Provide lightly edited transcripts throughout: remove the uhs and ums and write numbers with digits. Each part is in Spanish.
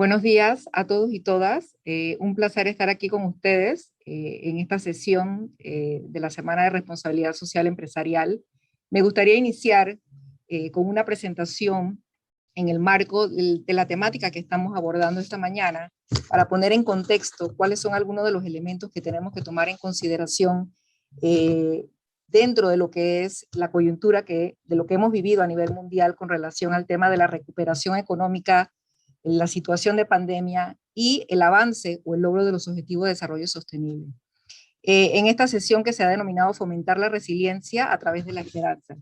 Buenos días a todos y todas. Un placer estar aquí con ustedes en esta sesión de la Semana de Responsabilidad Social Empresarial. Me gustaría iniciar con una presentación en el marco de la temática que estamos abordando esta mañana para poner en contexto cuáles son algunos de los elementos que tenemos que tomar en consideración dentro de lo que es la coyuntura de lo que hemos vivido a nivel mundial con relación al tema de la recuperación económica, la situación de pandemia y el avance o el logro de los objetivos de desarrollo sostenible. En esta sesión que se ha denominado Fomentar la resiliencia a través de la esperanza.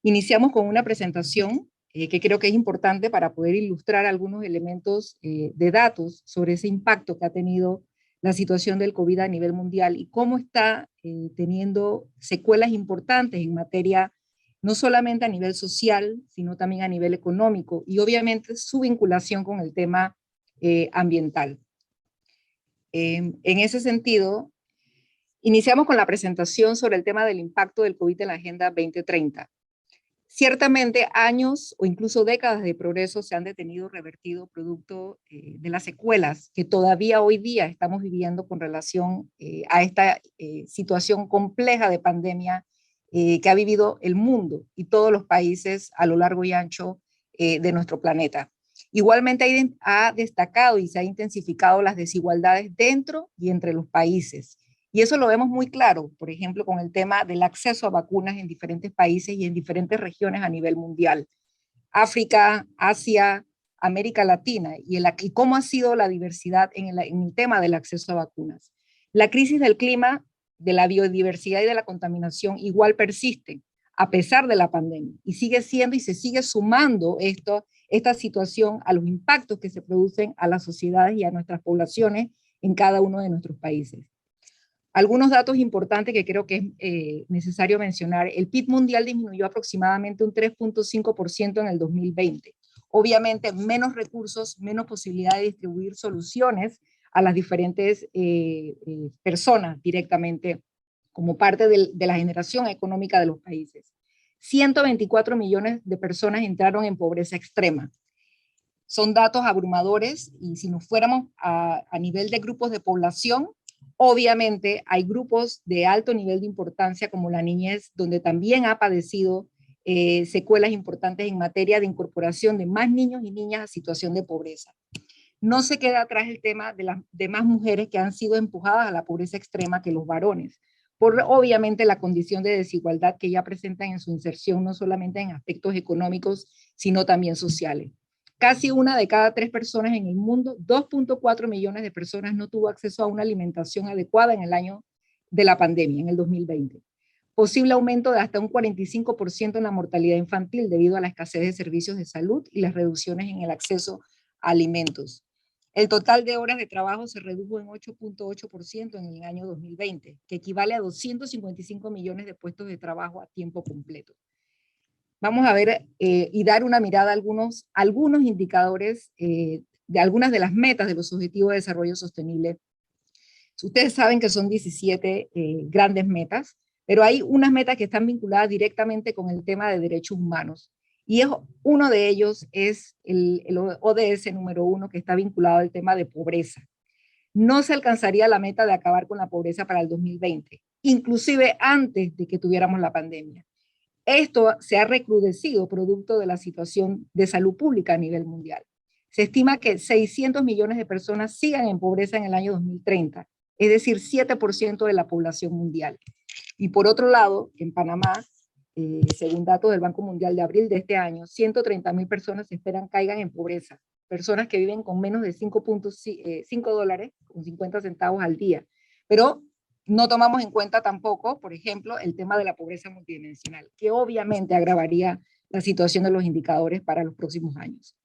Iniciamos con una presentación que creo que es importante para poder ilustrar algunos elementos de datos sobre ese impacto que ha tenido la situación del COVID a nivel mundial y cómo está teniendo secuelas importantes en materia no solamente a nivel social, sino también a nivel económico y obviamente su vinculación con el tema ambiental. En ese sentido, iniciamos con la presentación sobre el tema del impacto del COVID en la Agenda 2030. Ciertamente años o incluso décadas de progreso se han detenido o revertido producto de las secuelas que todavía hoy día estamos viviendo con relación a esta situación compleja de pandemia que ha vivido el mundo y todos los países a lo largo y ancho de nuestro planeta. Igualmente ha destacado y se ha intensificado las desigualdades dentro y entre los países. Y eso lo vemos muy claro, por ejemplo, con el tema del acceso a vacunas en diferentes países y en diferentes regiones a nivel mundial. África, Asia, América Latina, y cómo ha sido la diversidad en el tema del acceso a vacunas. La crisis del clima, de la biodiversidad y de la contaminación igual persiste, a pesar de la pandemia, y sigue siendo y se sigue sumando esta situación a los impactos que se producen a las sociedades y a nuestras poblaciones en cada uno de nuestros países. Algunos datos importantes que creo que es necesario mencionar. El PIB mundial disminuyó aproximadamente un 3.5% en el 2020. Obviamente, menos recursos, menos posibilidad de distribuir soluciones a las diferentes personas directamente como parte de la generación económica de los países. 124 millones de personas entraron en pobreza extrema. Son datos abrumadores y si nos fuéramos a nivel de grupos de población, obviamente hay grupos de alto nivel de importancia como la niñez, donde también ha padecido secuelas importantes en materia de incorporación de más niños y niñas a situación de pobreza. No se queda atrás el tema de más mujeres que han sido empujadas a la pobreza extrema que los varones, por obviamente la condición de desigualdad que ya presentan en su inserción, no solamente en aspectos económicos, sino también sociales. Casi una de cada 3 personas en el mundo, 2.4 millones de personas no tuvo acceso a una alimentación adecuada en el año de la pandemia, en el 2020. Posible aumento de hasta un 45% en la mortalidad infantil debido a la escasez de servicios de salud y las reducciones en el acceso a alimentos. El total de horas de trabajo se redujo en 8.8% en el año 2020, que equivale a 255 millones de puestos de trabajo a tiempo completo. Vamos a ver y dar una mirada a algunos indicadores de algunas de las metas de los Objetivos de Desarrollo Sostenible. Ustedes saben que son 17 grandes metas, pero hay unas metas que están vinculadas directamente con el tema de derechos humanos. Y uno de ellos es el ODS número 1, que está vinculado al tema de pobreza. No se alcanzaría la meta de acabar con la pobreza para el 2020, inclusive antes de que tuviéramos la pandemia. Esto se ha recrudecido producto de la situación de salud pública a nivel mundial. Se estima que 600 millones de personas sigan en pobreza en el año 2030, es decir, 7% de la población mundial. Y por otro lado, en Panamá, según datos del Banco Mundial de abril de este año, 130,000 personas se esperan caigan en pobreza, personas que viven con menos de $5.50 con 50 centavos al día. Pero no tomamos en cuenta tampoco, por ejemplo, el tema de la pobreza multidimensional, que obviamente agravaría la situación de los indicadores para los próximos años.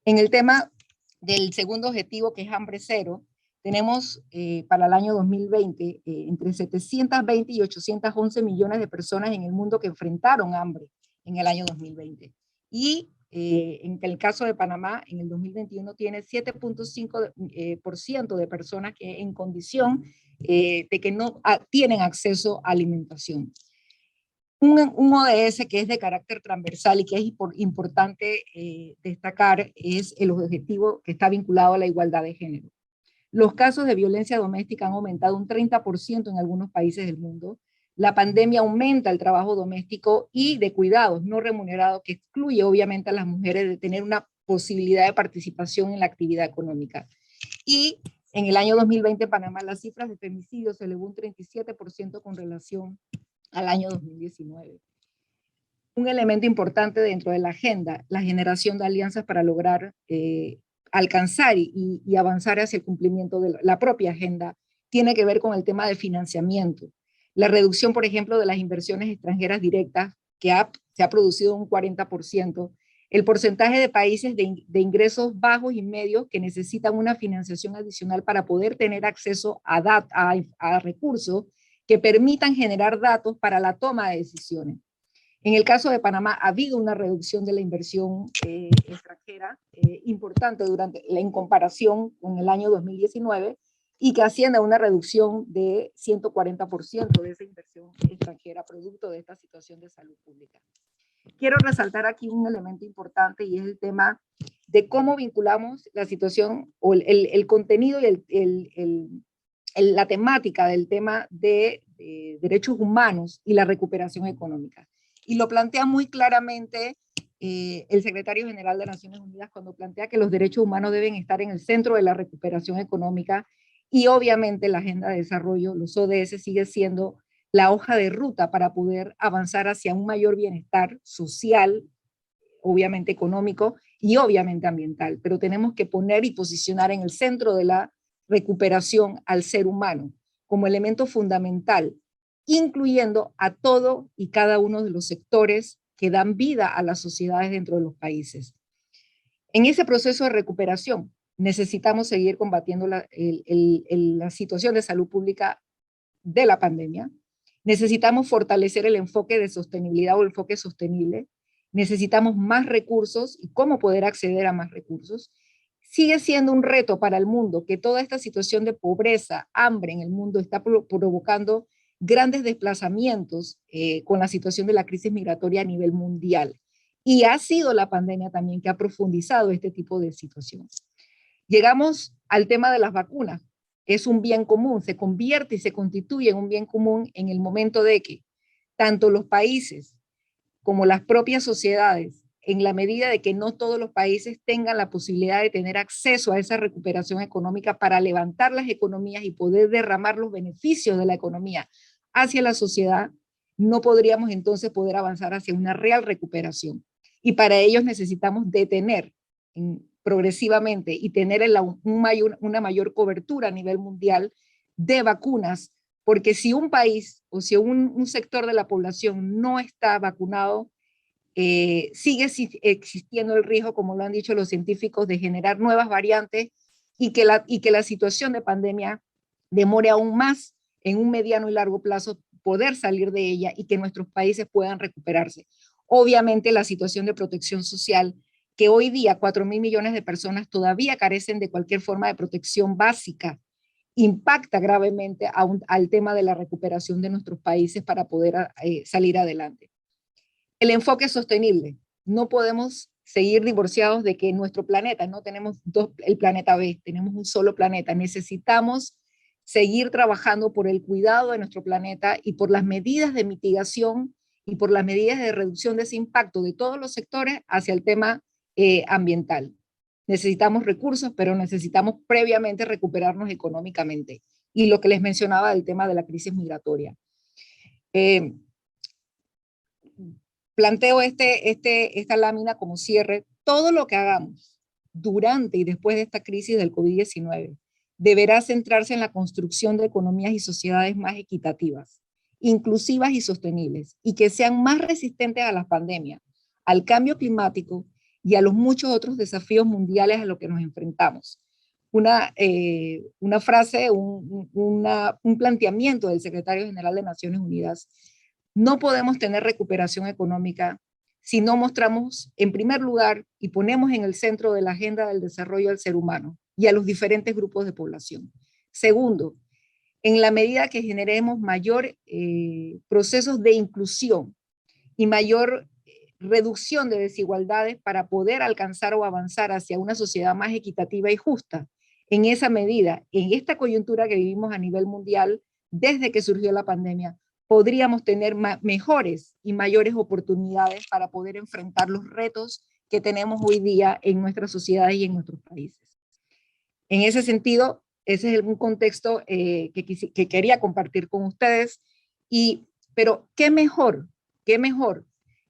En el tema del segundo objetivo, que es hambre cero, tenemos para el año 2020 entre 720 y 811 millones de personas en el mundo que enfrentaron hambre en el año 2020. Y en el caso de Panamá, en el 2021 tiene 7.5% de personas que en condición de que no tienen acceso a alimentación. Un ODS que es de carácter transversal y que es importante destacar es el objetivo que está vinculado a la igualdad de género. Los casos de violencia doméstica han aumentado un 30% en algunos países del mundo. La pandemia aumenta el trabajo doméstico y de cuidados no remunerados, que excluye obviamente a las mujeres de tener una posibilidad de participación en la actividad económica. Y en el año 2020 en Panamá las cifras de femicidios se elevó un 37% con relación al año 2019. Un elemento importante dentro de la agenda, la generación de alianzas para lograr alcanzar y avanzar hacia el cumplimiento de la propia agenda, tiene que ver con el tema de financiamiento. La reducción, por ejemplo, de las inversiones extranjeras directas, que se ha producido un 40%, el porcentaje de países de ingresos bajos y medios que necesitan una financiación adicional para poder tener acceso a recursos que permitan generar datos para la toma de decisiones. En el caso de Panamá ha habido una reducción de la inversión extranjera importante en comparación con el año 2019 y que asciende a una reducción de 140% de esa inversión extranjera producto de esta situación de salud pública. Quiero resaltar aquí un elemento importante y es el tema de cómo vinculamos la situación o el contenido y la temática del tema de derechos humanos y la recuperación económica. Y lo plantea muy claramente el secretario general de Naciones Unidas cuando plantea que los derechos humanos deben estar en el centro de la recuperación económica y obviamente la agenda de desarrollo, los ODS, sigue siendo la hoja de ruta para poder avanzar hacia un mayor bienestar social, obviamente económico y obviamente ambiental, pero tenemos que poner y posicionar en el centro de la recuperación al ser humano como elemento fundamental, incluyendo a todo y cada uno de los sectores que dan vida a las sociedades dentro de los países. En ese proceso de recuperación necesitamos seguir combatiendo la situación de salud pública de la pandemia. Necesitamos fortalecer el enfoque de sostenibilidad o el enfoque sostenible. Necesitamos más recursos y cómo poder acceder a más recursos. Sigue siendo un reto para el mundo que toda esta situación de pobreza, hambre en el mundo está provocando grandes desplazamientos con la situación de la crisis migratoria a nivel mundial. Y ha sido la pandemia también que ha profundizado este tipo de situaciones. Llegamos al tema de las vacunas. Es un bien común, se convierte y se constituye en un bien común en el momento de que tanto los países como las propias sociedades, en la medida de que no todos los países tengan la posibilidad de tener acceso a esa recuperación económica para levantar las economías y poder derramar los beneficios de la economía hacia la sociedad, no podríamos entonces poder avanzar hacia una real recuperación. Y para ello necesitamos detener progresivamente y tener una mayor cobertura a nivel mundial de vacunas, porque si un país o si un sector de la población no está vacunado, sigue existiendo el riesgo, como lo han dicho los científicos, de generar nuevas variantes y que la situación de pandemia demore aún más en un mediano y largo plazo poder salir de ella y que nuestros países puedan recuperarse. Obviamente la situación de protección social, que hoy día 4.000 millones de personas todavía carecen de cualquier forma de protección básica, impacta gravemente al tema de la recuperación de nuestros países para poder salir adelante. El enfoque sostenible. No podemos seguir divorciados de que nuestro planeta, no tenemos el planeta B, tenemos un solo planeta. Necesitamos seguir trabajando por el cuidado de nuestro planeta y por las medidas de mitigación y por las medidas de reducción de ese impacto de todos los sectores hacia el tema ambiental. Necesitamos recursos, pero necesitamos previamente recuperarnos económicamente. Y lo que les mencionaba del tema de la crisis migratoria. Planteo esta lámina como cierre. Todo lo que hagamos durante y después de esta crisis del COVID-19 deberá centrarse en la construcción de economías y sociedades más equitativas, inclusivas y sostenibles, y que sean más resistentes a las pandemias, al cambio climático y a los muchos otros desafíos mundiales a los que nos enfrentamos. Una frase, un planteamiento del secretario general de Naciones Unidas: no podemos tener recuperación económica si no mostramos, en primer lugar, y ponemos en el centro de la agenda del desarrollo al ser humano y a los diferentes grupos de población. Segundo, en la medida que generemos mayor procesos de inclusión y mayor reducción de desigualdades para poder alcanzar o avanzar hacia una sociedad más equitativa y justa. En esa medida, en esta coyuntura que vivimos a nivel mundial, desde que surgió la pandemia, podríamos tener mejores y mayores oportunidades para poder enfrentar los retos que tenemos hoy día en nuestras sociedades y en nuestros países. En ese sentido, ese es un contexto que quería compartir con ustedes. Pero qué mejor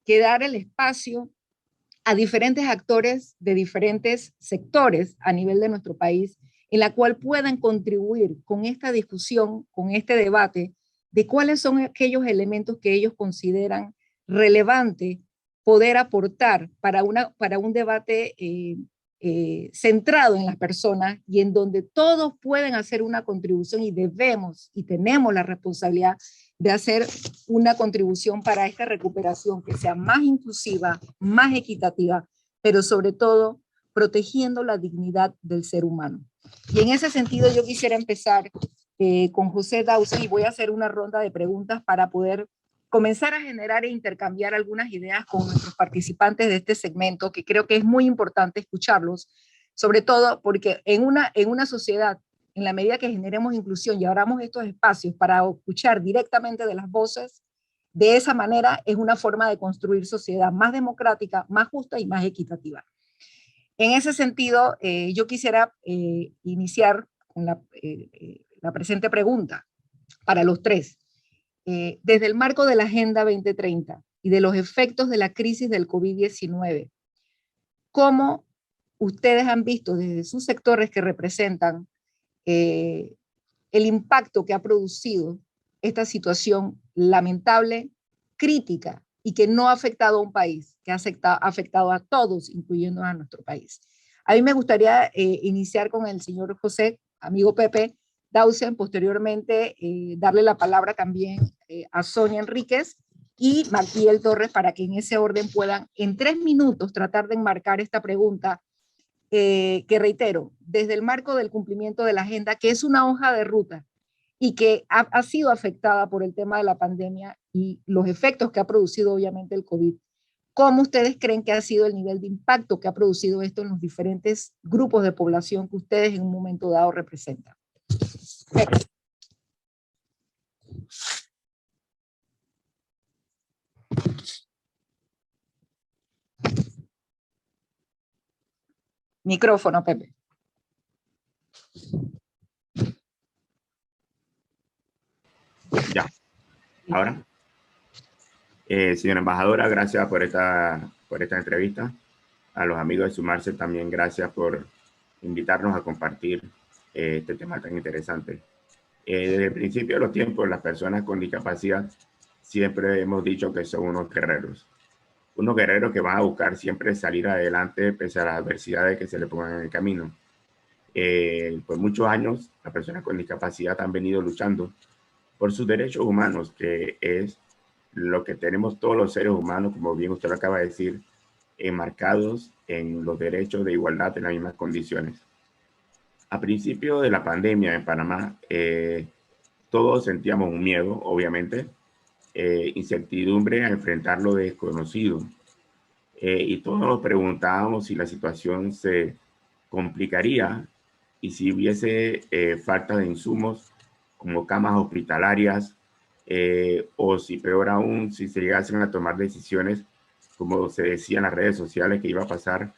que dar el espacio a diferentes actores de diferentes sectores a nivel de nuestro país, en la cual puedan contribuir con esta discusión, con este debate, de cuáles son aquellos elementos que ellos consideran relevante poder aportar para un debate centrado en las personas y en donde todos pueden hacer una contribución y debemos y tenemos la responsabilidad de hacer una contribución para esta recuperación que sea más inclusiva, más equitativa, pero sobre todo protegiendo la dignidad del ser humano. Y en ese sentido yo quisiera empezar con José Dawson y voy a hacer una ronda de preguntas para poder comenzar a generar e intercambiar algunas ideas con nuestros participantes de este segmento, que creo que es muy importante escucharlos, sobre todo porque en una sociedad, en la medida que generemos inclusión y abramos estos espacios para escuchar directamente de las voces, de esa manera es una forma de construir sociedad más democrática, más justa y más equitativa. En ese sentido, yo quisiera iniciar con la presente pregunta para los tres. Desde el marco de la Agenda 2030 y de los efectos de la crisis del COVID-19, ¿cómo ustedes han visto desde sus sectores que representan el impacto que ha producido esta situación lamentable, crítica y que no ha afectado a un país, que ha afectado a todos, incluyendo a nuestro país? A mí me gustaría iniciar con el señor José, amigo Pepe Dawson, posteriormente darle la palabra también a Sonia Enríquez y Martiel Torres para que en ese orden puedan en 3 minutos tratar de enmarcar esta pregunta que reitero, desde el marco del cumplimiento de la agenda, que es una hoja de ruta y que ha sido afectada por el tema de la pandemia y los efectos que ha producido obviamente el COVID. ¿Cómo ustedes creen que ha sido el nivel de impacto que ha producido esto en los diferentes grupos de población que ustedes en un momento dado representan? Micrófono, Pepe. Ya, ahora. Señora embajadora, gracias por esta entrevista. A los amigos de Sumarse también gracias por invitarnos a compartir este tema tan interesante. Desde el principio de los tiempos, las personas con discapacidad siempre hemos dicho que son unos guerreros que van a buscar siempre salir adelante pese a las adversidades que se le pongan en el camino. Por muchos años, las personas con discapacidad han venido luchando por sus derechos humanos, que es lo que tenemos todos los seres humanos, como bien usted lo acaba de decir, enmarcados en los derechos de igualdad en las mismas condiciones. A principio de la pandemia en Panamá, todos sentíamos un miedo, obviamente, incertidumbre a enfrentar lo desconocido. Y todos nos preguntábamos si la situación se complicaría y si hubiese falta de insumos como camas hospitalarias, o si peor aún, si se llegasen a tomar decisiones, como se decía en las redes sociales que iba a pasar,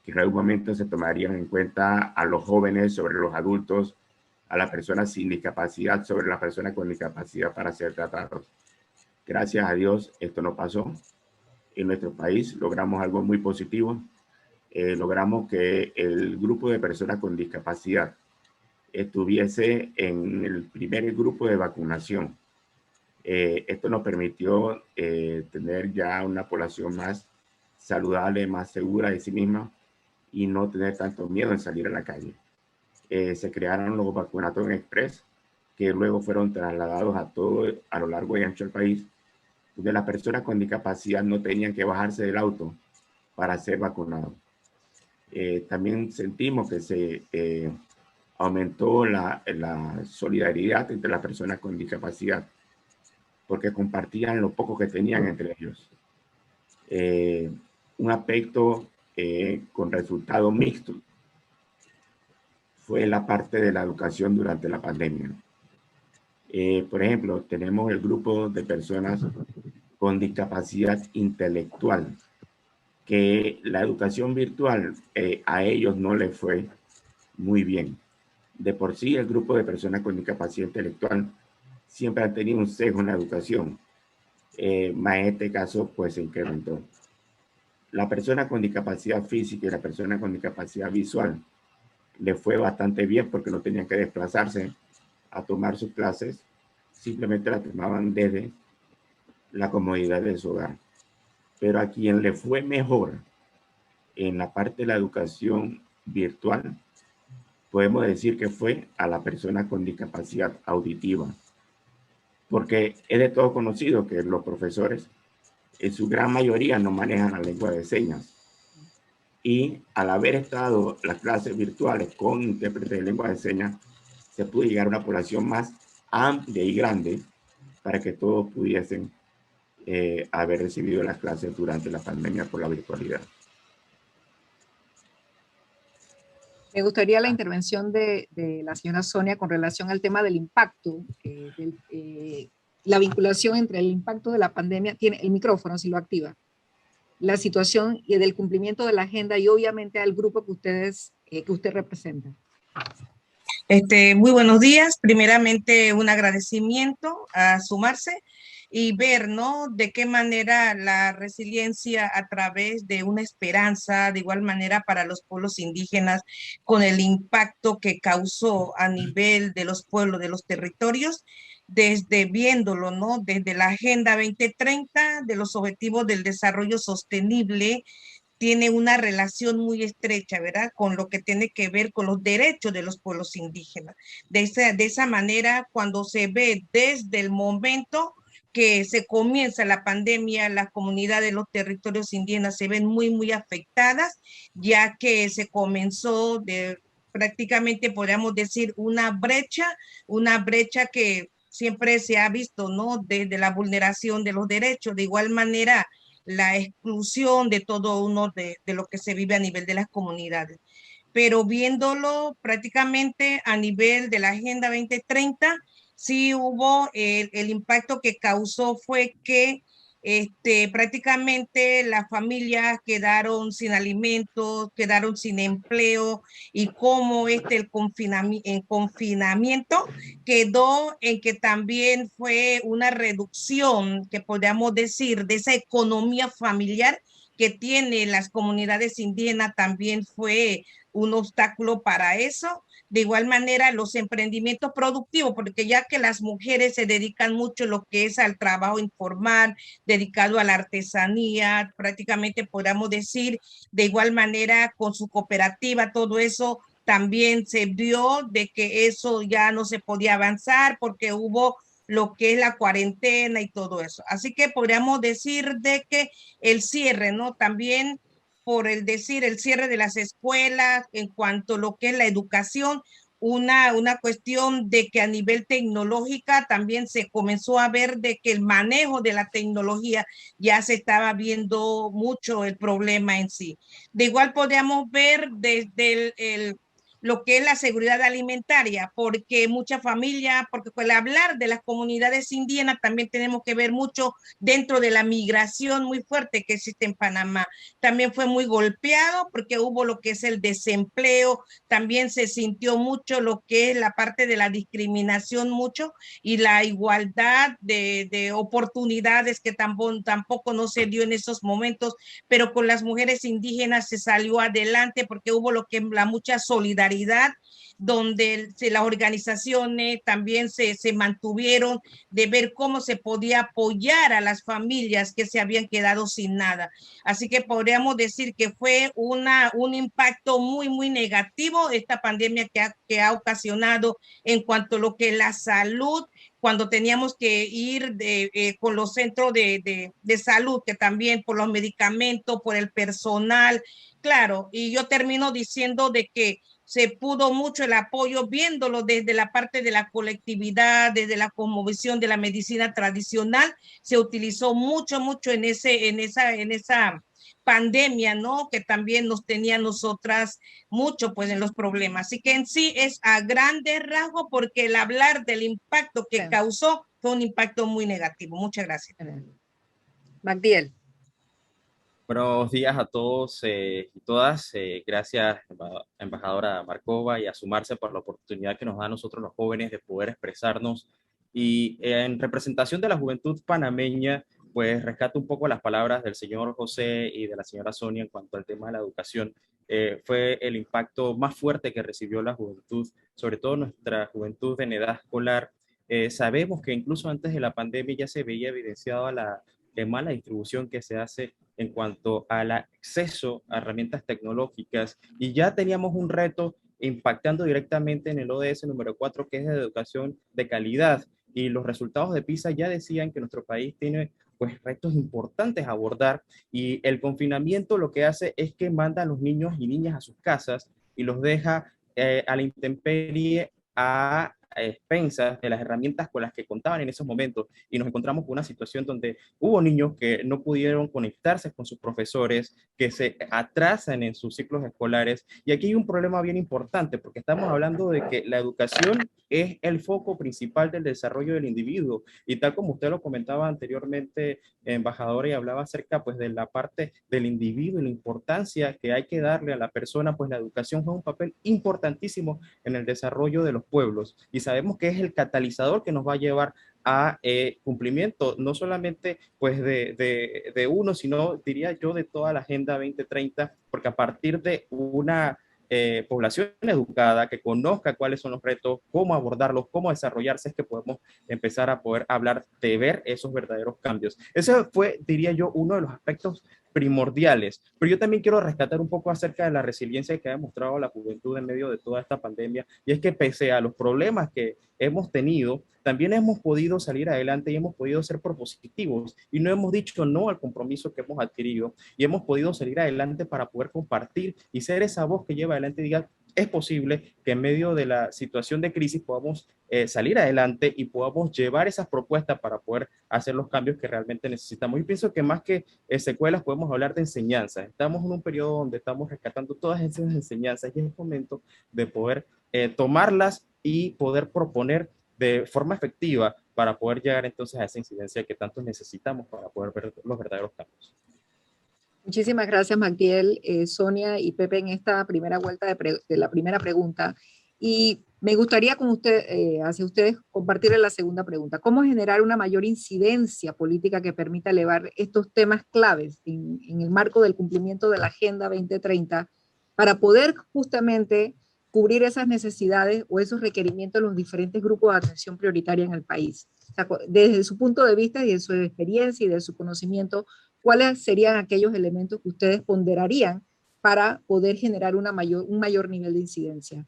que en algún momento se tomarían en cuenta a los jóvenes sobre los adultos, a las personas sin discapacidad sobre las personas con discapacidad para ser tratados. Gracias a Dios esto no pasó. En nuestro país logramos algo muy positivo. Logramos que el grupo de personas con discapacidad estuviese en el primer grupo de vacunación. Esto nos permitió tener ya una población más saludable, más segura de sí misma y no tener tanto miedo en salir a la calle. Se crearon los vacunatorios express que luego fueron trasladados a lo largo y ancho del país, donde las personas con discapacidad no tenían que bajarse del auto para ser vacunados. También sentimos que se aumentó la solidaridad entre las personas con discapacidad, porque compartían lo poco que tenían entre ellos. un aspecto con resultado mixto fue la parte de la educación durante la pandemia. Por ejemplo, tenemos el grupo de personas con discapacidad intelectual, que la educación virtual a ellos no les fue muy bien. De por sí, el grupo de personas con discapacidad intelectual siempre ha tenido un sesgo en la educación, más en este caso pues se incrementó. La persona con discapacidad física y la persona con discapacidad visual le fue bastante bien porque no tenían que desplazarse a tomar sus clases, simplemente la tomaban desde la comodidad de su hogar. Pero a quien le fue mejor en la parte de la educación virtual, podemos decir que fue a la persona con discapacidad auditiva, porque es de todo conocido que los profesores en su gran mayoría no manejan la lengua de señas. Y al haber estado las clases virtuales con intérpretes de lengua de señas, se pudo llegar a una población más amplia y grande para que todos pudiesen haber recibido las clases durante la pandemia por la virtualidad. Me gustaría la intervención de la señora Sonia con relación al tema del impacto, la vinculación entre el impacto de la pandemia, tiene el micrófono si lo activa, la situación y del cumplimiento de la agenda y obviamente al grupo que usted representa. Muy buenos días. Primeramente, un agradecimiento a sumarse y ver, ¿no?, de qué manera la resiliencia a través de una esperanza, de igual manera para los pueblos indígenas, con el impacto que causó a nivel de los pueblos, de los territorios, desde viéndolo, ¿no?, desde la Agenda 2030, de los Objetivos del Desarrollo Sostenible, tiene una relación muy estrecha, ¿verdad?, con lo que tiene que ver con los derechos de los pueblos indígenas. De esa manera, cuando se ve desde el momento que se comienza la pandemia, las comunidades de los territorios indígenas se ven muy, muy afectadas, ya que se comenzó de prácticamente, podríamos decir, una brecha que siempre se ha visto, ¿no?, desde la vulneración de los derechos. De igual manera, la exclusión de todo uno de lo que se vive a nivel de las comunidades. Pero viéndolo prácticamente a nivel de la Agenda 2030, sí hubo el impacto que causó fue que prácticamente las familias quedaron sin alimentos, quedaron sin empleo, y cómo el confinamiento quedó en que también fue una reducción, que podríamos decir, de esa economía familiar que tienen las comunidades indígenas, también fue un obstáculo para eso. De igual manera, los emprendimientos productivos, porque ya que las mujeres se dedican mucho lo que es al trabajo informal, dedicado a la artesanía, prácticamente podríamos decir, de igual manera con su cooperativa, todo eso también se vio de que eso ya no se podía avanzar porque hubo lo que es la cuarentena y todo eso. Así que podríamos decir de que el cierre, ¿no?, también por el decir el cierre de las escuelas en cuanto a lo que es la educación, una cuestión de que a nivel tecnológica también se comenzó a ver de que el manejo de la tecnología ya se estaba viendo mucho el problema en sí. De igual podríamos ver desde lo que es la seguridad alimentaria, porque muchas familias, porque al hablar de las comunidades indígenas también tenemos que ver mucho dentro de la migración muy fuerte que existe en Panamá. También fue muy golpeado porque hubo lo que es el desempleo, también se sintió mucho lo que es la parte de la discriminación mucho, y la igualdad de oportunidades que tampoco no se dio en esos momentos, pero con las mujeres indígenas se salió adelante porque hubo lo que es la mucha solidaridad, donde las organizaciones también se mantuvieron de ver cómo se podía apoyar a las familias que se habían quedado sin nada. Así que podríamos decir que fue un impacto muy, muy negativo esta pandemia que ha ocasionado en cuanto a lo que es la salud, cuando teníamos que ir con los centros de salud, que también por los medicamentos, por el personal, claro, y yo termino diciendo de que se pudo mucho el apoyo, viéndolo desde la parte de la colectividad, desde la cosmovisión de la medicina tradicional, se utilizó mucho en esa pandemia, ¿no? Que también nos tenía nosotras mucho, pues, en los problemas. Así que en sí es a grandes rasgos, porque el hablar del impacto que causó fue un impacto muy negativo. Muchas gracias. Magdiel. Buenos días a todos y todas. Gracias, embajadora Markova, y a Sumarse por la oportunidad que nos da a nosotros los jóvenes de poder expresarnos. Y en representación de la juventud panameña, pues rescato un poco las palabras del señor José y de la señora Sonia en cuanto al tema de la educación. Fue el impacto más fuerte que recibió la juventud, sobre todo nuestra juventud en edad escolar. Sabemos que incluso antes de la pandemia ya se veía evidenciada la mala distribución que se hace en cuanto al acceso a herramientas tecnológicas, y ya teníamos un reto impactando directamente en el ODS número 4, que es de educación de calidad, y los resultados de PISA ya decían que nuestro país tiene pues retos importantes a abordar, y el confinamiento lo que hace es que manda a los niños y niñas a sus casas y los deja a la intemperie, a expensas de las herramientas con las que contaban en esos momentos, y nos encontramos con una situación donde hubo niños que no pudieron conectarse con sus profesores, que se atrasan en sus ciclos escolares, y aquí hay un problema bien importante, porque estamos hablando de que la educación es el foco principal del desarrollo del individuo, y tal como usted lo comentaba anteriormente, embajadora, y hablaba acerca pues de la parte del individuo y la importancia que hay que darle a la persona, pues la educación juega un papel importantísimo en el desarrollo de los pueblos, y sabemos que es el catalizador que nos va a llevar a cumplimiento, no solamente pues de uno, sino diría yo de toda la Agenda 2030, porque a partir de una población educada que conozca cuáles son los retos, cómo abordarlos, cómo desarrollarse, es que podemos empezar a poder hablar de ver esos verdaderos cambios. Ese fue, diría yo, uno de los aspectos primordiales, pero yo también quiero rescatar un poco acerca de la resiliencia que ha demostrado la juventud en medio de toda esta pandemia, y es que pese a los problemas que hemos tenido, también hemos podido salir adelante y hemos podido ser propositivos, y no hemos dicho no al compromiso que hemos adquirido, y hemos podido salir adelante para poder compartir y ser esa voz que lleva adelante y diga, es posible que en medio de la situación de crisis podamos salir adelante y podamos llevar esas propuestas para poder hacer los cambios que realmente necesitamos. Y pienso que más que secuelas podemos hablar de enseñanzas. Estamos en un periodo donde estamos rescatando todas esas enseñanzas, y es el momento de poder tomarlas y poder proponer de forma efectiva para poder llegar entonces a esa incidencia que tanto necesitamos para poder ver los verdaderos cambios. Muchísimas gracias, Magdiel, Sonia y Pepe, en esta primera vuelta de la primera pregunta. Y me gustaría con hacia ustedes compartirles la segunda pregunta. ¿Cómo generar una mayor incidencia política que permita elevar estos temas claves en el marco del cumplimiento de la Agenda 2030 para poder justamente cubrir esas necesidades o esos requerimientos de los diferentes grupos de atención prioritaria en el país? O sea, desde su punto de vista y de su experiencia y de su conocimiento, ¿cuáles serían aquellos elementos que ustedes ponderarían para poder generar un mayor nivel de incidencia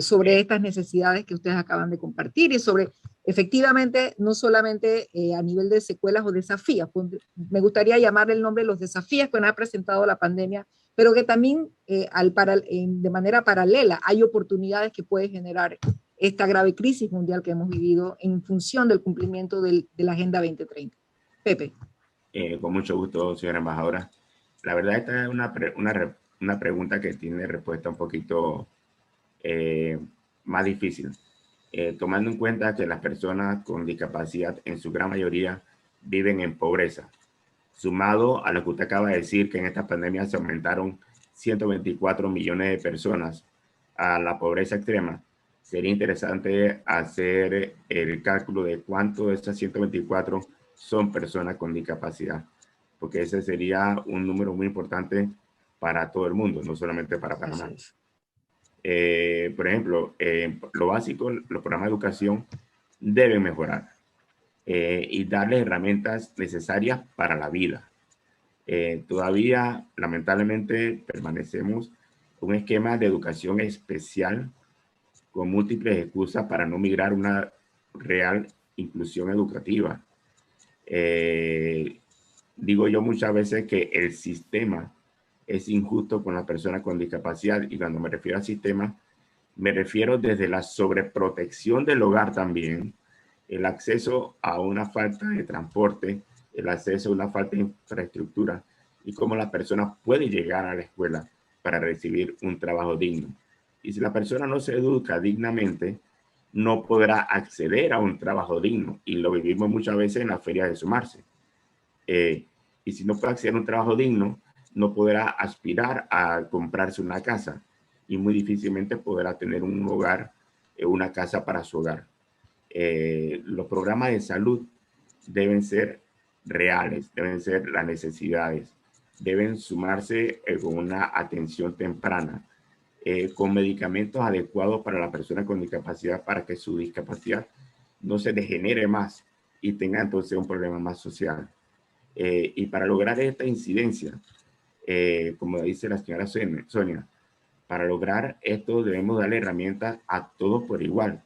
sobre estas necesidades que ustedes acaban de compartir, y sobre, efectivamente, no solamente a nivel de secuelas o desafíos? Me gustaría llamarle el nombre de los desafíos que nos ha presentado la pandemia, pero que también de manera paralela hay oportunidades que puede generar esta grave crisis mundial que hemos vivido en función del cumplimiento de la Agenda 2030. Pepe. Con mucho gusto, señora embajadora. La verdad, esta es una pregunta que tiene respuesta un poquito más difícil, tomando en cuenta que las personas con discapacidad en su gran mayoría viven en pobreza, sumado a lo que usted acaba de decir, que en esta pandemia se aumentaron 124 millones de personas a la pobreza extrema. Sería interesante hacer el cálculo de cuánto de estas 124 son personas con discapacidad, porque ese sería un número muy importante para todo el mundo, no solamente para Panamá. Por ejemplo, lo básico, los programas de educación deben mejorar y darles herramientas necesarias para la vida. Todavía, lamentablemente, permanecemos un esquema de educación especial con múltiples excusas para no migrar una real inclusión educativa. Digo yo muchas veces que el sistema es injusto con las personas con discapacidad. Y cuando me refiero al sistema, me refiero desde la sobreprotección del hogar también, el acceso a una falta de transporte, el acceso a una falta de infraestructura y cómo la persona puede llegar a la escuela para recibir un trabajo digno. Y si la persona no se educa dignamente, no podrá acceder a un trabajo digno. Y lo vivimos muchas veces en la feria de Sumarse. Y si no puede acceder a un trabajo digno, no podrá aspirar a comprarse una casa y muy difícilmente podrá tener un hogar, una casa para su hogar. Los programas de salud deben ser reales, deben ser las necesidades, deben sumarse con una atención temprana, con medicamentos adecuados para la persona con discapacidad para que su discapacidad no se degenere más y tenga entonces un problema más social. Y para lograr esta incidencia, como dice la señora Sonia, para lograr esto debemos darle herramientas a todos por igual.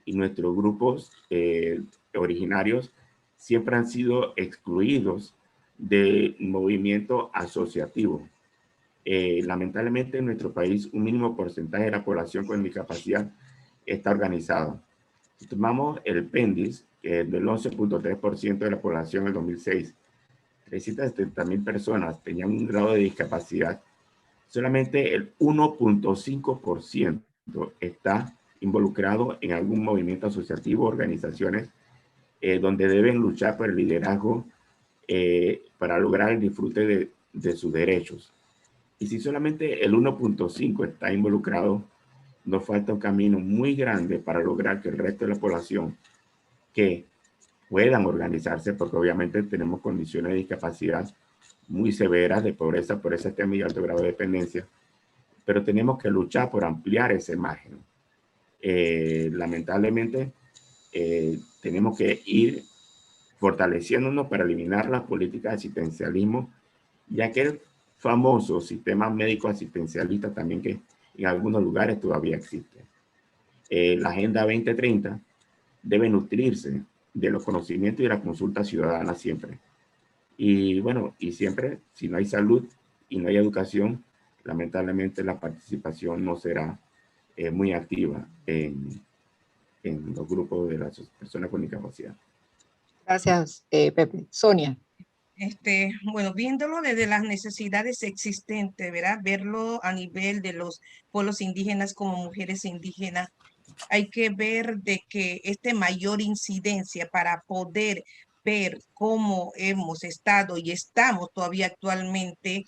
Y nuestros grupos originarios siempre han sido excluidos del movimiento asociativo. Lamentablemente en nuestro país un mínimo porcentaje de la población con discapacidad está organizado. Si tomamos el PENDIS, que es del 11.3% de la población en el 2006, 370,000 personas tenían un grado de discapacidad, solamente el 1.5% está involucrado en algún movimiento asociativo, organizaciones donde deben luchar por el liderazgo para lograr el disfrute de sus derechos. Y si solamente el 1.5% está involucrado, nos falta un camino muy grande para lograr que el resto de la población que puedan organizarse, porque obviamente tenemos condiciones de discapacidad muy severas de pobreza, pobreza extrema y alto grado de dependencia, pero tenemos que luchar por ampliar ese margen. Lamentablemente, tenemos que ir fortaleciéndonos para eliminar las políticas de asistencialismo y aquel famoso sistema médico asistencialista también que en algunos lugares todavía existe. La Agenda 2030 debe nutrirse de los conocimientos y la consulta ciudadana siempre. Y bueno, y siempre, si no hay salud y no hay educación, lamentablemente la participación no será muy activa en los grupos de las personas con discapacidad. Gracias, Pepe. Sonia. Bueno, viéndolo desde las necesidades existentes, ¿verdad? Verlo a nivel de los pueblos indígenas como mujeres indígenas, hay que ver de que mayor incidencia para poder ver cómo hemos estado y estamos todavía actualmente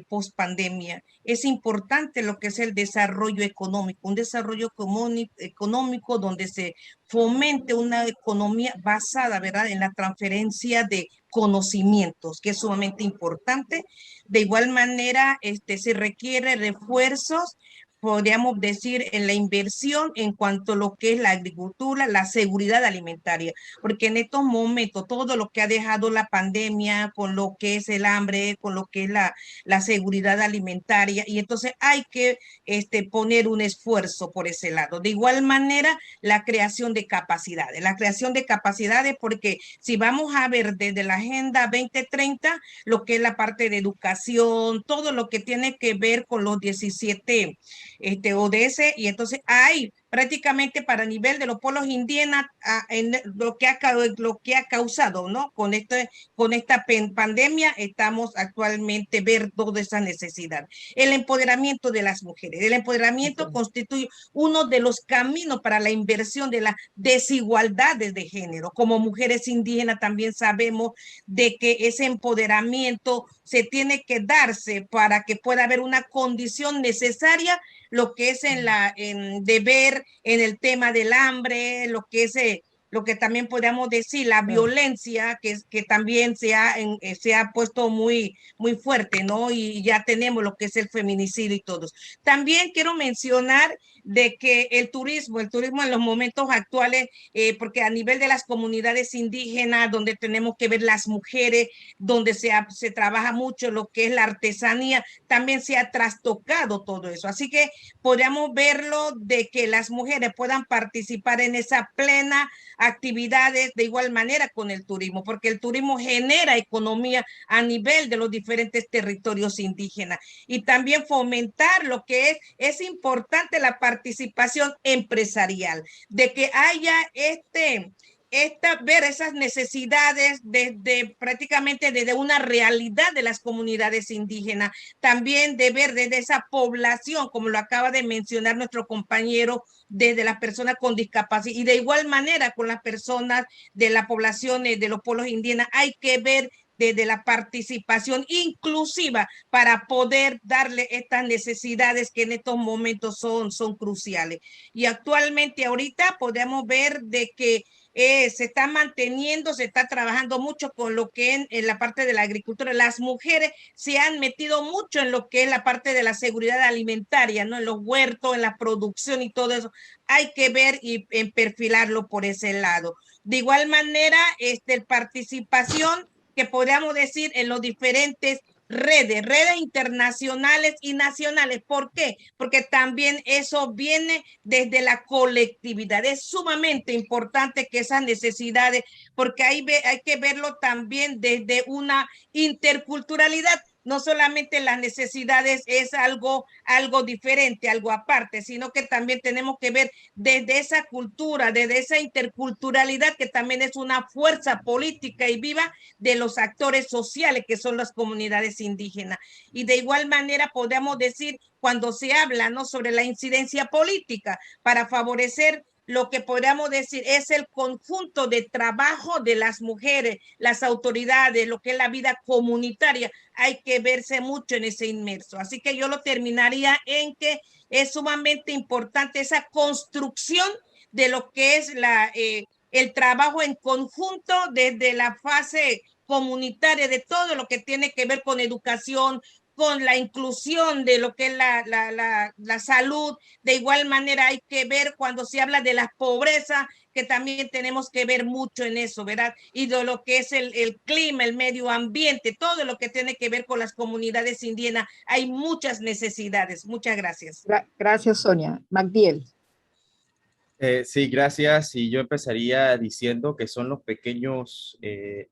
post pandemia. Es importante lo que es el desarrollo económico, un desarrollo económico donde se fomente una economía basada, ¿verdad?, en la transferencia de conocimientos, que es sumamente importante. De igual manera, se requiere refuerzos, podríamos decir, en la inversión en cuanto a lo que es la agricultura, la seguridad alimentaria, porque en estos momentos todo lo que ha dejado la pandemia con lo que es el hambre, con lo que es la seguridad alimentaria, y entonces hay que poner un esfuerzo por ese lado. De igual manera, la creación de capacidades, porque si vamos a ver desde la Agenda 2030, lo que es la parte de educación, todo lo que tiene que ver con los 17 ODS, y entonces hay prácticamente para nivel de los pueblos indígenas en lo que ha causado, ¿no? Con esta pandemia estamos actualmente ver toda esa necesidad. El empoderamiento de las mujeres. El empoderamiento constituye uno de los caminos para la inversión de las desigualdades de género. Como mujeres indígenas también sabemos de que ese empoderamiento se tiene que darse para que pueda haber una condición necesaria, lo que es de ver en el tema del hambre, lo que es lo que también podríamos decir, la violencia, que también se ha puesto muy, muy fuerte, ¿no? Y ya tenemos lo que es el feminicidio y todo. También quiero mencionar de que el turismo en los momentos actuales, porque a nivel de las comunidades indígenas, donde tenemos que ver las mujeres, donde se trabaja mucho lo que es la artesanía, también se ha trastocado todo eso. Así que podríamos verlo de que las mujeres puedan participar en esa plena actividades de igual manera con el turismo, porque el turismo genera economía a nivel de los diferentes territorios indígenas, y también fomentar lo que es importante la participación empresarial, de que haya ver esas necesidades desde prácticamente desde una realidad de las comunidades indígenas, también de ver desde esa población, como lo acaba de mencionar nuestro compañero, desde las personas con discapacidad, y de igual manera con las personas de la población de los pueblos indígenas, hay que ver desde la participación inclusiva para poder darle estas necesidades que en estos momentos son cruciales. Y actualmente ahorita podemos ver de que se está manteniendo, se está trabajando mucho con lo que en la parte de la agricultura. Las mujeres se han metido mucho en lo que es la parte de la seguridad alimentaria, ¿no? En los huertos, en la producción y todo eso. Hay que ver y en perfilarlo por ese lado. De igual manera, participación que podríamos decir en los diferentes redes internacionales y nacionales. ¿Por qué? Porque también eso viene desde la colectividad. Es sumamente importante que esas necesidades, porque hay que verlo también desde una interculturalidad. No solamente las necesidades es algo diferente, algo aparte, sino que también tenemos que ver desde esa cultura, desde esa interculturalidad, que también es una fuerza política y viva de los actores sociales que son las comunidades indígenas. Y de igual manera podemos decir, cuando se habla, ¿no?, sobre la incidencia política para favorecer lo que podríamos decir es el conjunto de trabajo de las mujeres, las autoridades, lo que es la vida comunitaria, hay que verse mucho en ese inmerso. Así que yo lo terminaría en que es sumamente importante esa construcción de lo que es el trabajo en conjunto desde la fase comunitaria, de todo lo que tiene que ver con educación, con la inclusión de lo que es la salud. De igual manera hay que ver cuando se habla de la pobreza, que también tenemos que ver mucho en eso, ¿verdad? Y de lo que es el clima, el medio ambiente, todo lo que tiene que ver con las comunidades indígenas. Hay muchas necesidades. Muchas gracias. Gracias, Sonia. Magdiel. Sí, gracias. Y yo empezaría diciendo que son los pequeños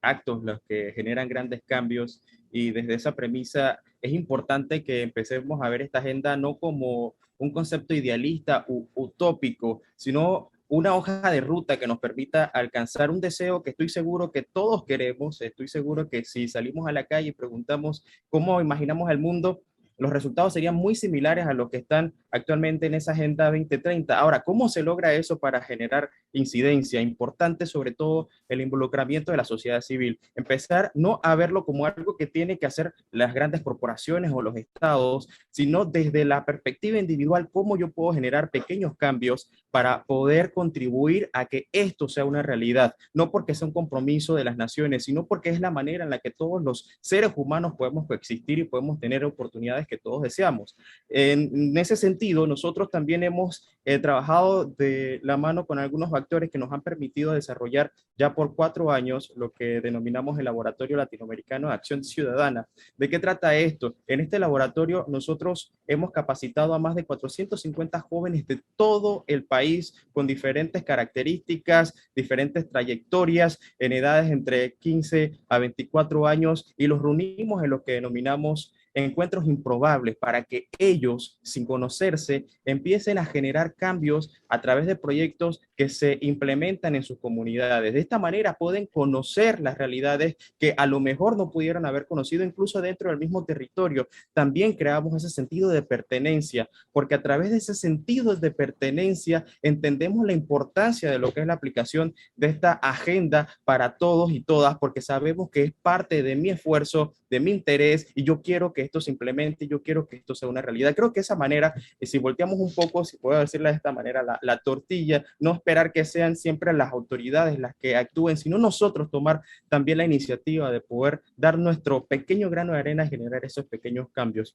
actos los que generan grandes cambios, y desde esa premisa es importante que empecemos a ver esta agenda no como un concepto idealista u utópico, sino una hoja de ruta que nos permita alcanzar un deseo que estoy seguro que todos queremos. Estoy seguro que si salimos a la calle y preguntamos cómo imaginamos el mundo, los resultados serían muy similares a los que están actualmente en esa Agenda 2030. Ahora, ¿cómo se logra eso para generar incidencia? Importante sobre todo el involucramiento de la sociedad civil. Empezar no a verlo como algo que tiene que hacer las grandes corporaciones o los estados, sino desde la perspectiva individual, cómo yo puedo generar pequeños cambios para poder contribuir a que esto sea una realidad. No porque sea un compromiso de las naciones, sino porque es la manera en la que todos los seres humanos podemos coexistir y podemos tener oportunidades que todos deseamos. En ese sentido, nosotros también hemos trabajado de la mano con algunos actores que nos han permitido desarrollar ya por 4 años lo que denominamos el Laboratorio Latinoamericano de Acción Ciudadana. ¿De qué trata esto? En este laboratorio nosotros hemos capacitado a más de 450 jóvenes de todo el país con diferentes características, diferentes trayectorias, en edades entre 15 a 24 años, y los reunimos en lo que denominamos encuentros improbables para que ellos, sin conocerse, empiecen a generar cambios a través de proyectos que se implementan en sus comunidades. De esta manera pueden conocer las realidades que a lo mejor no pudieron haber conocido incluso dentro del mismo territorio. También creamos ese sentido de pertenencia, porque a través de ese sentido de pertenencia entendemos la importancia de lo que es la aplicación de esta agenda para todos y todas, porque sabemos que es parte de mi esfuerzo, de mi interés, y yo quiero que esto se implemente, yo quiero que esto sea una realidad. Creo que esa manera, si volteamos un poco, si puedo decirla de esta manera, la tortilla, no esperar que sean siempre las autoridades las que actúen, sino nosotros tomar también la iniciativa de poder dar nuestro pequeño grano de arena y generar esos pequeños cambios.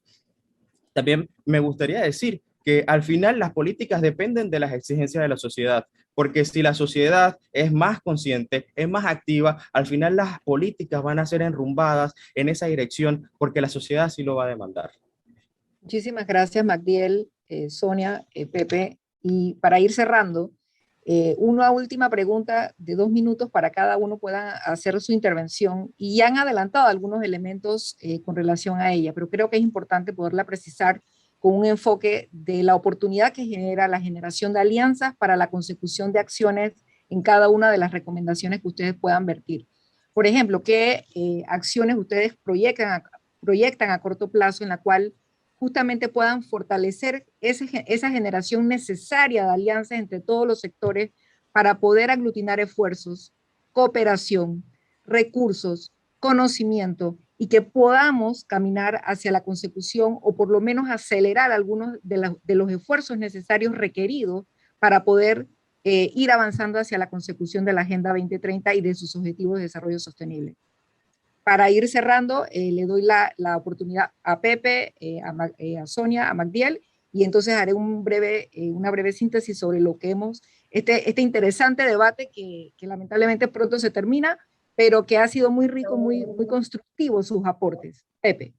También me gustaría decir que al final las políticas dependen de las exigencias de la sociedad, porque si la sociedad es más consciente, es más activa, al final las políticas van a ser enrumbadas en esa dirección porque la sociedad sí lo va a demandar. Muchísimas gracias, Magdiel, Sonia, Pepe. Y para ir cerrando, una última pregunta de 2 minutos para cada uno pueda hacer su intervención. Y ya han adelantado algunos elementos con relación a ella, pero creo que es importante poderla precisar con un enfoque de la oportunidad que genera la generación de alianzas para la consecución de acciones en cada una de las recomendaciones que ustedes puedan vertir. Por ejemplo, ¿qué acciones ustedes proyectan a corto plazo en la cual justamente puedan fortalecer esa generación necesaria de alianzas entre todos los sectores para poder aglutinar esfuerzos, cooperación, recursos, conocimiento y que podamos caminar hacia la consecución o por lo menos acelerar algunos de los esfuerzos necesarios requeridos para poder ir avanzando hacia la consecución de la Agenda 2030 y de sus objetivos de desarrollo sostenible? Para ir cerrando, le doy la oportunidad a Pepe, a Sonia, a Magdiel, y entonces haré una breve síntesis sobre lo que este interesante debate que lamentablemente pronto se termina, pero que ha sido muy rico, muy constructivo sus aportes. Pepe.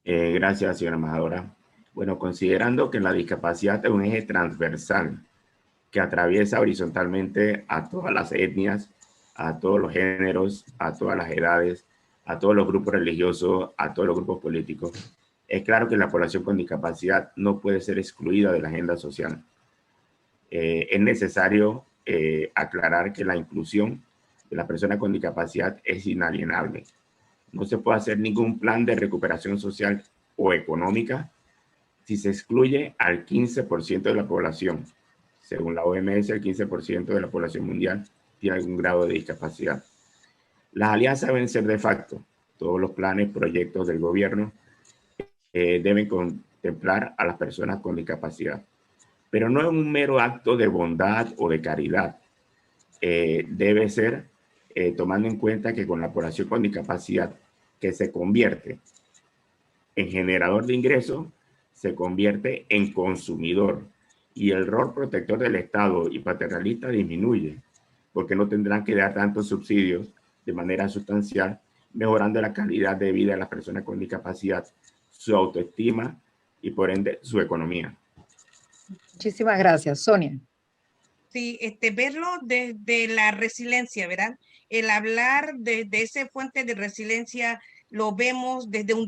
Gracias, señora embajadora. Bueno, considerando que la discapacidad es un eje transversal que atraviesa horizontalmente a todas las etnias, a todos los géneros, a todas las edades, a todos los grupos religiosos, a todos los grupos políticos, es claro que la población con discapacidad no puede ser excluida de la agenda social. Es necesario aclarar que la inclusión de la persona con discapacidad es inalienable. No se puede hacer ningún plan de recuperación social o económica si se excluye al 15% de la población. Según la OMS, el 15% de la población mundial tiene algún grado de discapacidad. Las alianzas deben ser de facto. Todos los planes, proyectos del gobierno deben contemplar a las personas con discapacidad. Pero no es un mero acto de bondad o de caridad. Debe ser tomando en cuenta que con la población con discapacidad que se convierte en generador de ingresos, se convierte en consumidor. Y el rol protector del Estado y paternalista disminuye, porque no tendrán que dar tantos subsidios de manera sustancial, mejorando la calidad de vida de las personas con discapacidad, su autoestima y por ende su economía. Muchísimas gracias. Sonia. Sí, verlo desde la resiliencia, ¿verdad? El hablar de esa fuente de resiliencia lo vemos desde un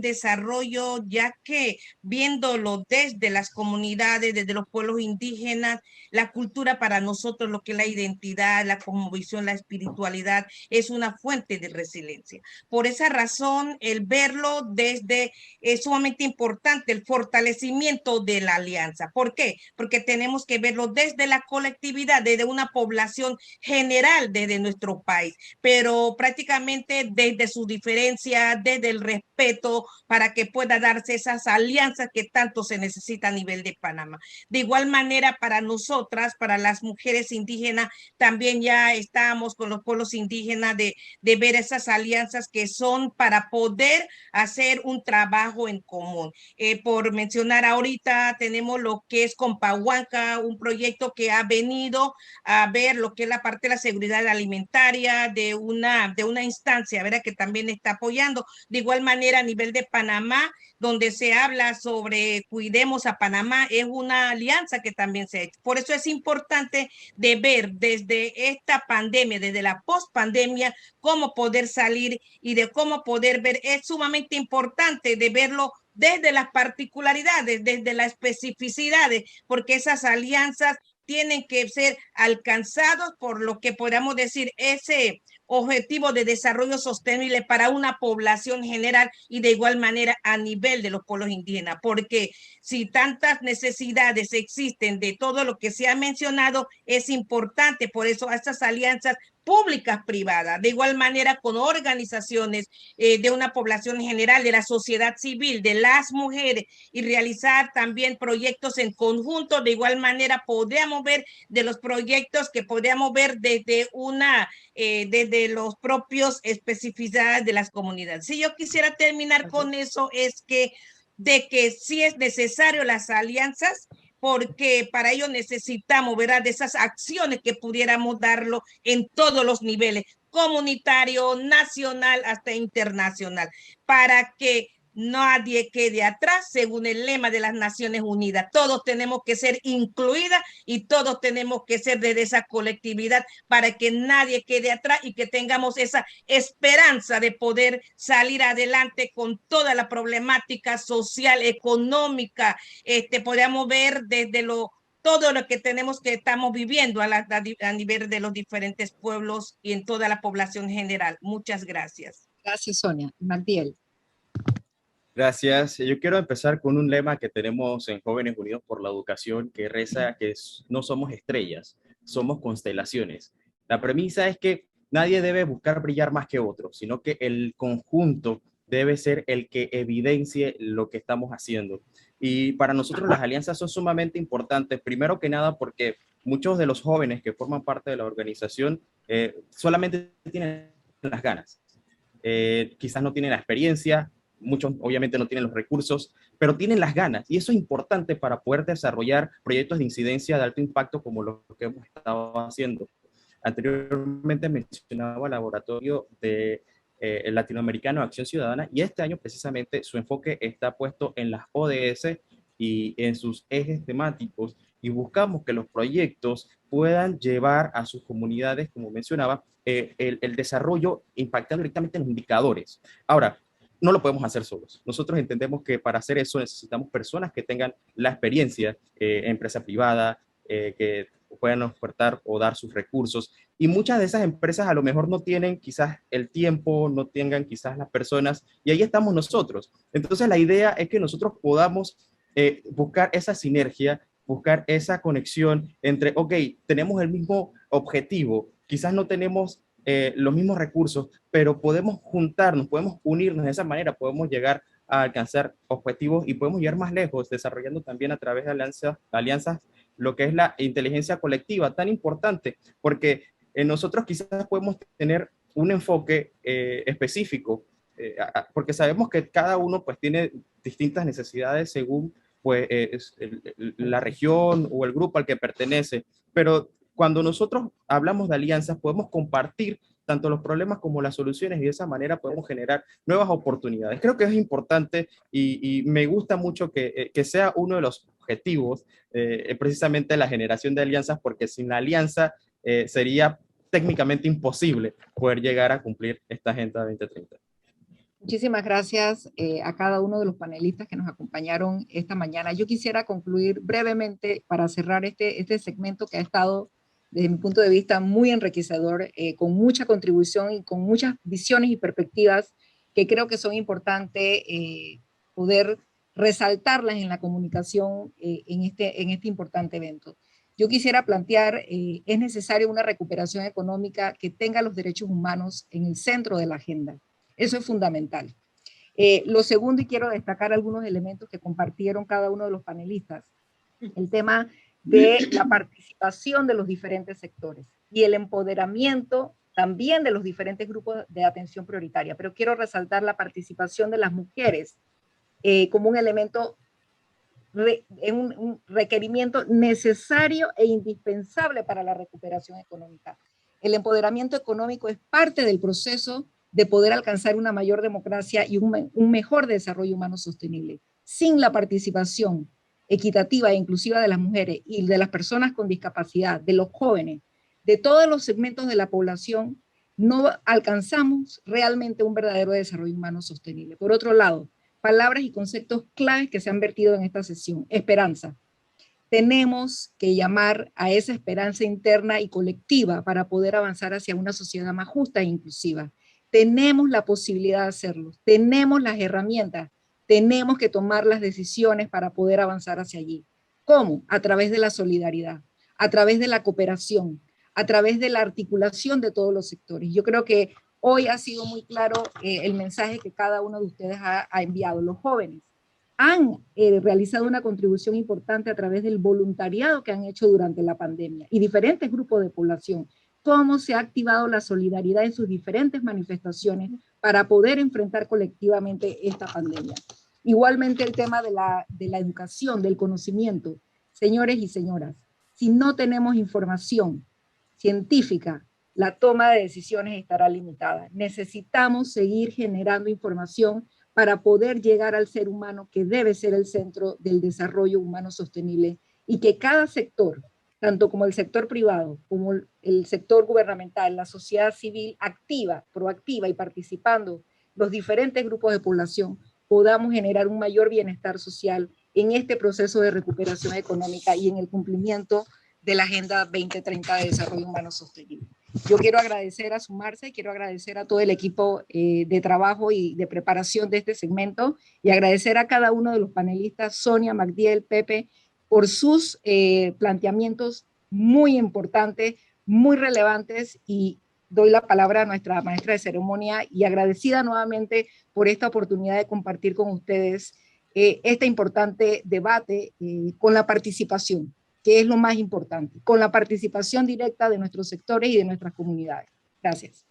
desarrollo, ya que viéndolo desde las comunidades, desde los pueblos indígenas, la cultura para nosotros, lo que es la identidad, la cosmovisión, la espiritualidad, es una fuente de resiliencia. Por esa razón, el verlo desde es sumamente importante, el fortalecimiento de la alianza. ¿Por qué? Porque tenemos que verlo desde la colectividad, desde una población general desde nuestro país, pero prácticamente desde su diferencia, desde el respeto, para que pueda darse esas alianzas que tanto se necesita a nivel de Panamá. De igual manera, para nosotras, para las mujeres indígenas, también ya estamos con los pueblos indígenas de ver esas alianzas que son para poder hacer un trabajo en común. Por mencionar ahorita, tenemos lo que es Compahuanca, un proyecto que ha venido a ver lo que es la parte de la seguridad alimentaria de una instancia, ¿verdad? Que también está apoyando. De igual manera, a nivel de Panamá, donde se habla sobre Cuidemos a Panamá, es una alianza que también se ha hecho. Por eso es importante de ver desde esta pandemia, desde la post-pandemia, cómo poder salir y de cómo poder ver. Es sumamente importante de verlo desde las particularidades, desde las especificidades, porque esas alianzas tienen que ser alcanzados por lo que podamos decir ese objetivo de desarrollo sostenible para una población general y de igual manera a nivel de los pueblos indígenas, porque si tantas necesidades existen de todo lo que se ha mencionado, es importante por eso a estas alianzas públicas privadas, de igual manera con organizaciones de una población general, de la sociedad civil, de las mujeres y realizar también proyectos en conjunto. De igual manera podríamos ver de los proyectos que podríamos ver desde desde los propios especificidades de las comunidades. Si yo quisiera terminar con eso es que de que sí es necesario las alianzas, porque para ello necesitamos, ¿verdad?, de esas acciones que pudiéramos darlo en todos los niveles, comunitario, nacional, hasta internacional, para que nadie quede atrás, según el lema de las Naciones Unidas. Todos tenemos que ser incluidas y todos tenemos que ser de esa colectividad para que nadie quede atrás y que tengamos esa esperanza de poder salir adelante con toda la problemática social, económica. Podríamos ver desde todo lo que tenemos que estamos viviendo a nivel de los diferentes pueblos y en toda la población general. Muchas gracias. Gracias, Sonia. Magdiel. Gracias. Yo quiero empezar con un lema que tenemos en Jóvenes Unidos por la Educación que reza que no somos estrellas, somos constelaciones. La premisa es que nadie debe buscar brillar más que otro, sino que el conjunto debe ser el que evidencie lo que estamos haciendo. Y para nosotros las alianzas son sumamente importantes, primero que nada porque muchos de los jóvenes que forman parte de la organización solamente tienen las ganas. Quizás no tienen la experiencia, muchos obviamente no tienen los recursos, pero tienen las ganas y eso es importante para poder desarrollar proyectos de incidencia de alto impacto como lo que hemos estado haciendo. Anteriormente mencionaba el laboratorio de el Latinoamericano de Acción Ciudadana y este año precisamente su enfoque está puesto en las ODS y en sus ejes temáticos y buscamos que los proyectos puedan llevar a sus comunidades, como mencionaba, el desarrollo impactando directamente en los indicadores. Ahora, no lo podemos hacer solos. Nosotros entendemos que para hacer eso necesitamos personas que tengan la experiencia, empresa privada, que puedan ofertar o dar sus recursos. Y muchas de esas empresas a lo mejor no tienen quizás el tiempo, no tengan quizás las personas, y ahí estamos nosotros. Entonces la idea es que nosotros podamos buscar esa sinergia, buscar esa conexión entre, ok, tenemos el mismo objetivo, quizás no tenemos los mismos recursos, pero podemos juntarnos, podemos unirnos de esa manera, podemos llegar a alcanzar objetivos y podemos llegar más lejos, desarrollando también a través de alianzas lo que es la inteligencia colectiva, tan importante, porque nosotros quizás podemos tener un enfoque específico, porque sabemos que cada uno pues tiene distintas necesidades según pues, la región o el grupo al que pertenece, pero cuando nosotros hablamos de alianzas, podemos compartir tanto los problemas como las soluciones y de esa manera podemos generar nuevas oportunidades. Creo que es importante y me gusta mucho que sea uno de los objetivos precisamente la generación de alianzas, porque sin la alianza sería técnicamente imposible poder llegar a cumplir esta Agenda 2030. Muchísimas gracias a cada uno de los panelistas que nos acompañaron esta mañana. Yo quisiera concluir brevemente para cerrar este segmento que ha estado, desde mi punto de vista, muy enriquecedor, con mucha contribución y con muchas visiones y perspectivas que creo que son importantes poder resaltarlas en la comunicación en este importante evento. Yo quisiera plantear, es necesaria una recuperación económica que tenga los derechos humanos en el centro de la agenda. Eso es fundamental. Lo segundo, y quiero destacar algunos elementos que compartieron cada uno de los panelistas, el tema de la participación de los diferentes sectores y el empoderamiento también de los diferentes grupos de atención prioritaria, pero quiero resaltar la participación de las mujeres como un elemento, un requerimiento necesario e indispensable para la recuperación económica. El empoderamiento económico es parte del proceso de poder alcanzar una mayor democracia y un mejor desarrollo humano sostenible. Sin la participación equitativa e inclusiva de las mujeres y de las personas con discapacidad, de los jóvenes, de todos los segmentos de la población, no alcanzamos realmente un verdadero desarrollo humano sostenible. Por otro lado, palabras y conceptos claves que se han vertido en esta sesión. Esperanza. Tenemos que llamar a esa esperanza interna y colectiva para poder avanzar hacia una sociedad más justa e inclusiva. Tenemos la posibilidad de hacerlo, tenemos las herramientas, tenemos que tomar las decisiones para poder avanzar hacia allí. ¿Cómo? A través de la solidaridad, a través de la cooperación, a través de la articulación de todos los sectores. Yo creo que hoy ha sido muy claro el mensaje que cada uno de ustedes ha enviado. Los jóvenes han realizado una contribución importante a través del voluntariado que han hecho durante la pandemia y diferentes grupos de población. Cómo se ha activado la solidaridad en sus diferentes manifestaciones para poder enfrentar colectivamente esta pandemia. Igualmente el tema de la educación, del conocimiento. Señores y señoras, si no tenemos información científica, la toma de decisiones estará limitada. Necesitamos seguir generando información para poder llegar al ser humano, que debe ser el centro del desarrollo humano sostenible, y que cada sector, tanto como el sector privado, como el sector gubernamental, la sociedad civil activa, proactiva y participando, los diferentes grupos de población, podamos generar un mayor bienestar social en este proceso de recuperación económica y en el cumplimiento de la Agenda 2030 de Desarrollo Humano Sostenible. Yo quiero agradecer a Sumarse, quiero agradecer a todo el equipo de trabajo y de preparación de este segmento, y agradecer a cada uno de los panelistas, Sonia, Magdiel, Pepe, por sus planteamientos muy importantes, muy relevantes, y doy la palabra a nuestra maestra de ceremonia y agradecida nuevamente por esta oportunidad de compartir con ustedes este importante debate con la participación, que es lo más importante, con la participación directa de nuestros sectores y de nuestras comunidades. Gracias.